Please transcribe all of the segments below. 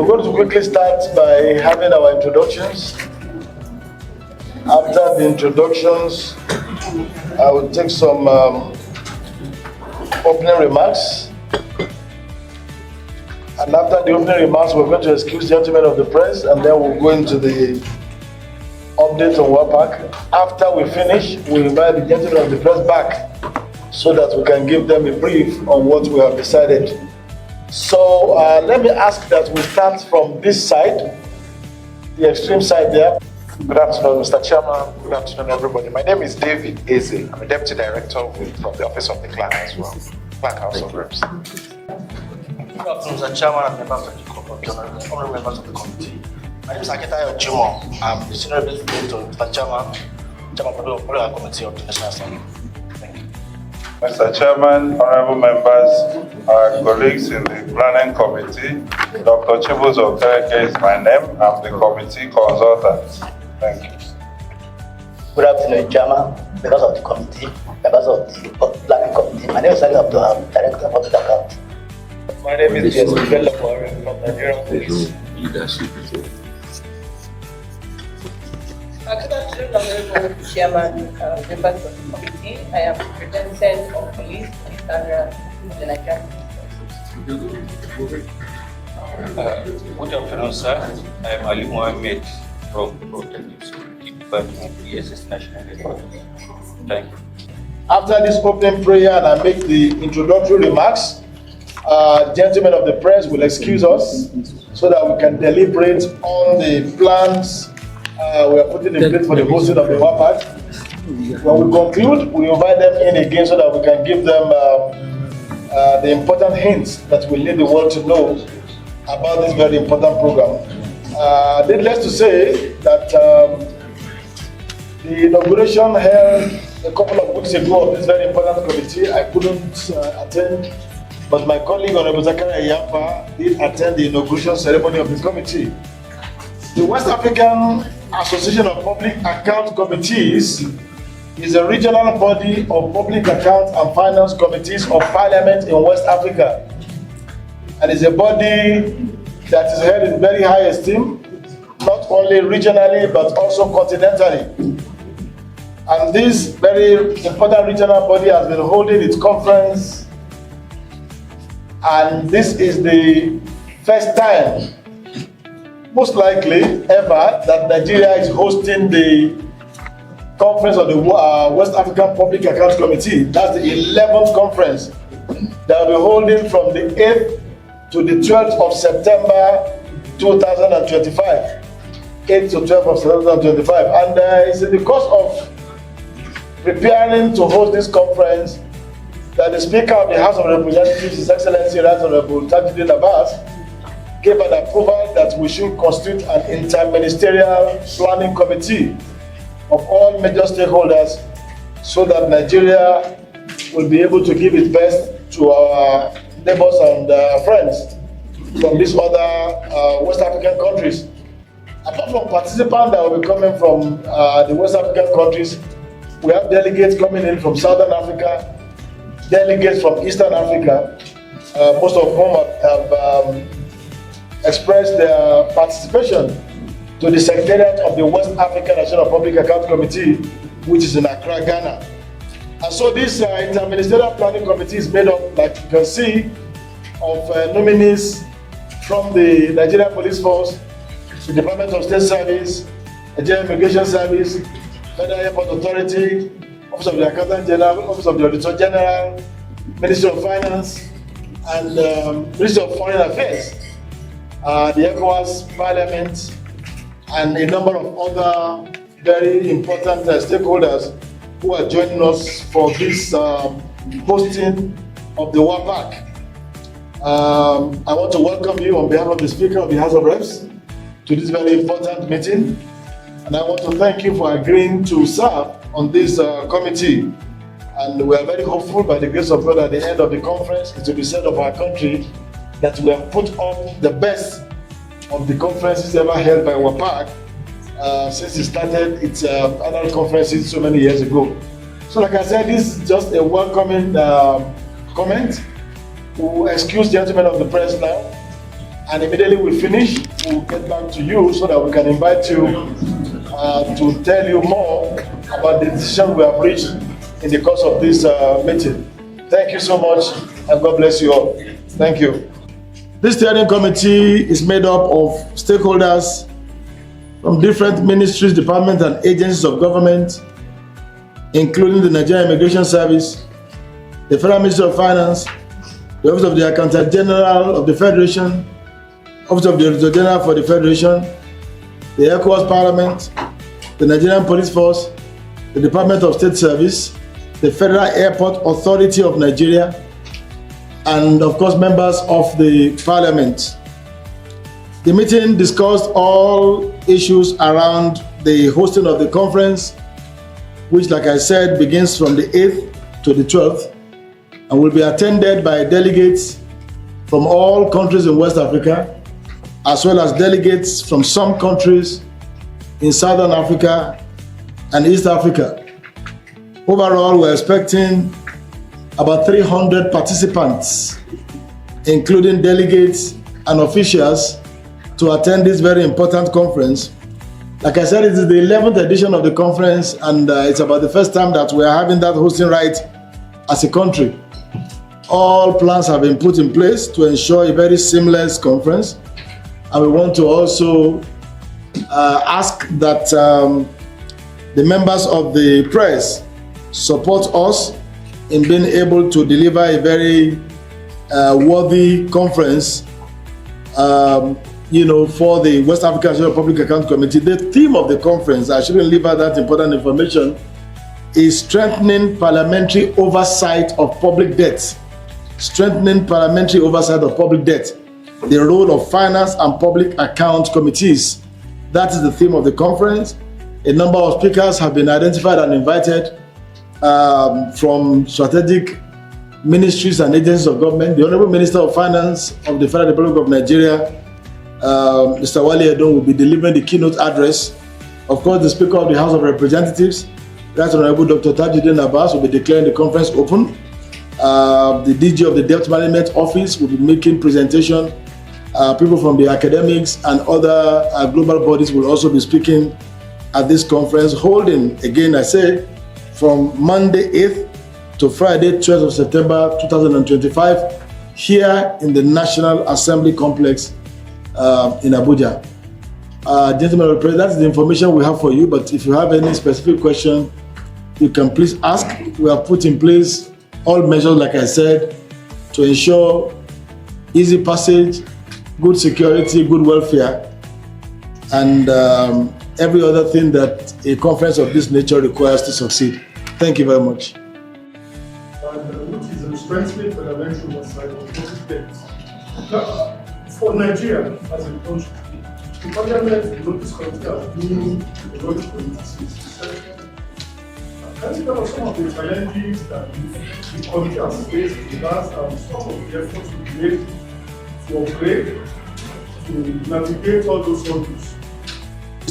We're going to quickly start by having our introductions. After the introductions, I will take some opening remarks. And after the opening remarks, we're going to excuse gentlemen of the press, and then we'll go into the update on WAAPAC. After we finish, we'll invite the gentlemen of the press back so that we can give them a brief on what we have decided. So let me ask that we start from this side, the extreme side there. Good afternoon, Mr. Chairman. Good afternoon, everybody. My name is David Eze. I'm a Deputy Director from the Office of the Clerk as well, Clerk House of Reps. Good afternoon, Mr. Chairman and members of the honorable members of the committee. My name is Akitayo Jimo. I'm the Senior Representative to Mr. Chairman of the Parliamentary Committee of the National Assembly. Thank you. Mr. Chairman, honorable members, our colleagues in the Planning Committee, Dr. Chibuzo Okereke is my name. I'm the committee consultant. Thank you. Good afternoon, Chairman, members of the committee, members of the Planning Committee. My name is Ali Abdullah, Director of Public Account. My name is DSP Bello from Nigerian Police. Good afternoon, Honorable Chairman, members of the committee. I am representative of police in Accra, the Nigerian Good afternoon, sir. I am Ali Mohammed from Protective Security Department, DSS National Headquarters. Thank you. After this opening prayer and I make the introductory remarks, gentlemen of the press will excuse us so that we can deliberate on the plans we are putting in place for the hosting of the WAAPAC. When we conclude, we invite them in again so that we can give them the important hints that will lead the world to know about this very important program. Needless to say that the inauguration held a couple of weeks ago of this very important committee, I couldn't attend, but my colleague Honorable Zakaria Yapa did attend the inauguration ceremony of this committee. The West African Association of Public Account Committees is a regional body of public account and finance committees of Parliament in West Africa, and is a body that is held in very high esteem, not only regionally but also continentally. And this very important regional body has been holding its conference, and this is the first time, most likely ever, that Nigeria is hosting the conference of the West African Public Accounts Committee. That's the 11th conference that will be holding from the 8th to the 12th of September 2025. 8th to 12th of September 2025. And it's in the course of preparing to host this conference that the Speaker of the House of Representatives, His Excellency Right Honorable Tajuddin Abbas, gave an approval that we should constitute an interministerial planning committee of all major stakeholders so that Nigeria will be able to give its best to our neighbors and friends from these other West African countries. Apart from participants that will be coming from the West African countries, we have delegates coming in from Southern Africa, delegates from Eastern Africa, most of whom have expressed their participation to the Secretariat of the West African National Public Account Committee, which is in Accra, Ghana. And so this interministerial planning committee is made up, like you can see, of nominees from the Nigerian Police Force, the Department of State Service, Nigerian Immigration Service, Federal Airport Authority, Office of the Accountant General, Office of the Auditor General, Ministry of Finance, and Ministry of Foreign Affairs, the ECOWAS Parliament, and a number of other very important stakeholders who are joining us for this hosting of the WAAPAC. I want to welcome you on behalf of the Speaker of the House of Reps to this very important meeting, and I want to thank you for agreeing to serve on this committee. And we are very hopeful, by the grace of God, at the end of the conference, it will be said of our country that we have put on the best of the conferences ever held by WAAPAC since it started its annual conferences so many years ago. So like I said, this is just a welcoming comment. We'll excuse gentlemen of the press now And immediately we finish, we'll get back to you so that we can invite you to tell you more about the decision we have reached in the course of this meeting. Thank you so much, and God bless you all. Thank you. This steering committee is made up of stakeholders from different ministries, departments, and agencies of government, including the Nigerian Immigration Service, the Federal Ministry of Finance, the Office of the Accountant General of the Federation, Office of the Auditor General for the Federation, the ECOWAS Parliament, the Nigerian Police Force, the Department of State Service, the Federal Airport Authority of Nigeria, and of course members of the Parliament. The meeting discussed all issues around the hosting of the conference, which, like I said, begins from the 8th to the 12th and will be attended by delegates from all countries in West Africa, as well as delegates from some countries in Southern Africa and East Africa. Overall, we're expecting about 300 participants, including delegates and officials, to attend this very important conference. Like I said, it is the 11th edition of the conference, and it's about the first time that we are having that hosting right as a country. All plans have been put in place to ensure a very seamless conference, and we want to also ask that the members of the press support us in being able to deliver a very worthy conference for the West African National Public Account Committee. The theme of the conference, I shouldn't leave out that important information, is strengthening parliamentary oversight of public debt. Strengthening parliamentary oversight of public debt. The role of finance and public account committees. That is the theme of the conference. A number of speakers have been identified and invited from strategic ministries and agencies of government. The Honorable Minister of Finance of the Federal Republic of Nigeria, Mr. Wale Edun, will be delivering the keynote address. Of course, the Speaker of the House of Representatives, Right Honorable Dr. Tajuddin Abbas, will be declaring the conference open. The DG of the Debt Management Office will be making presentation. People from the academics and other global bodies will also be speaking at this conference, holding, again I say, from Monday 8th to Friday 12th of September 2025 here in the National Assembly Complex in Abuja. Gentlemen, that's the information we have for you, but if you have any specific question, you can please ask. We have put in place all measures, like I said, to ensure easy passage, good security, good welfare, and every other thing that a conference of this nature requires to succeed. Thank you very much. Which is strengthening parliamentary oversight of public debt. For Nigeria as a country, the Parliament Notice Committee has been a lot of committees since inception. Can you tell us some of the challenges that the committee has faced in the past and some of the efforts we made to upgrade, to navigate all those hurdles?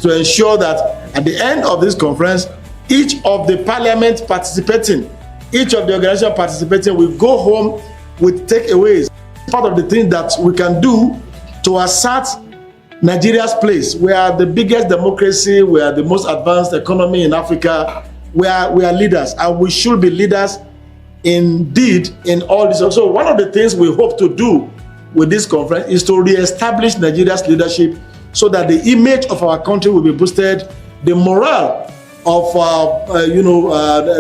To ensure that at the end of this conference, each of the parliament participating, each of the organization participating will go home with takeaways. Part of the thing that we can do to assert Nigeria's place. We are the biggest democracy, we are the most advanced economy in Africa, we are leaders, and we should be leaders indeed in all this. So one of the things we hope to do with this conference is to re-establish Nigeria's leadership so that the image of our country will be boosted, the morale of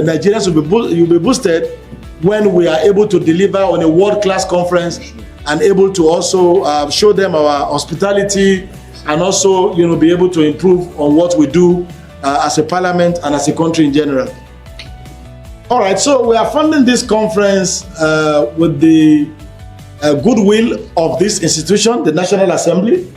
Nigerians will be boosted when we are able to deliver on a world-class conference and able to also show them our hospitality and also be able to improve on what we do as a parliament and as a country in general. All right, so we are funding this conference with the goodwill of this institution, the National Assembly.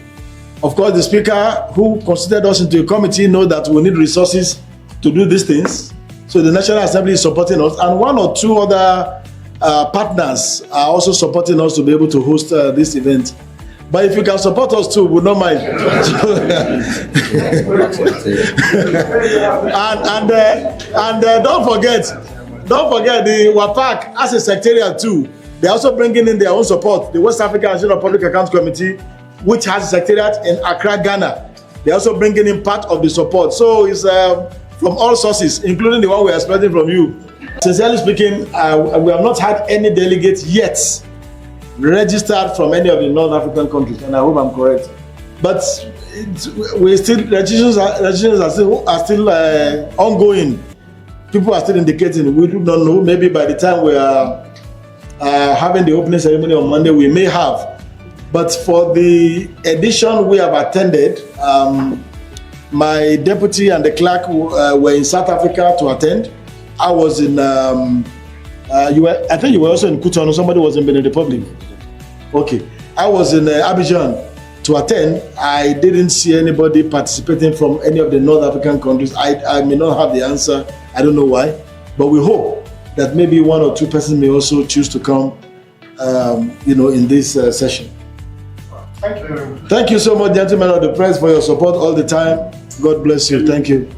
Of course, the Speaker who considered us into a committee knows that we need resources to do these things. So the National Assembly is supporting us, and one or two other partners are also supporting us to be able to host this event. But if you can support us too, we don't mind. and don't forget the WAAPAC as a secretariat too. They're also bringing in their own support. The West African National Public Accounts Committee which has a secretariat in Accra, Ghana. They're also bringing in part of the support. So it's from all sources, including the one we are expecting from you. Sincerely speaking, we have not had any delegates yet registered from any of the North African countries, and I hope I'm correct. But registrations are still ongoing. People are still indicating. We do not know. Maybe by the time we are having the opening ceremony on Monday, we may have. But for the edition we have attended, my deputy and the clerk were in South Africa to attend. I was in. I think you were also in Cotonou. Somebody was in Benin Republic. Okay, I was in Abuja to attend. I didn't see anybody participating from any of the North African countries. I may not have the answer. I don't know why, but we hope that maybe one or two persons may also choose to come, in this session. Thank you very much. Thank you so much, gentlemen of the press, for your support all the time. God bless you. Thank you.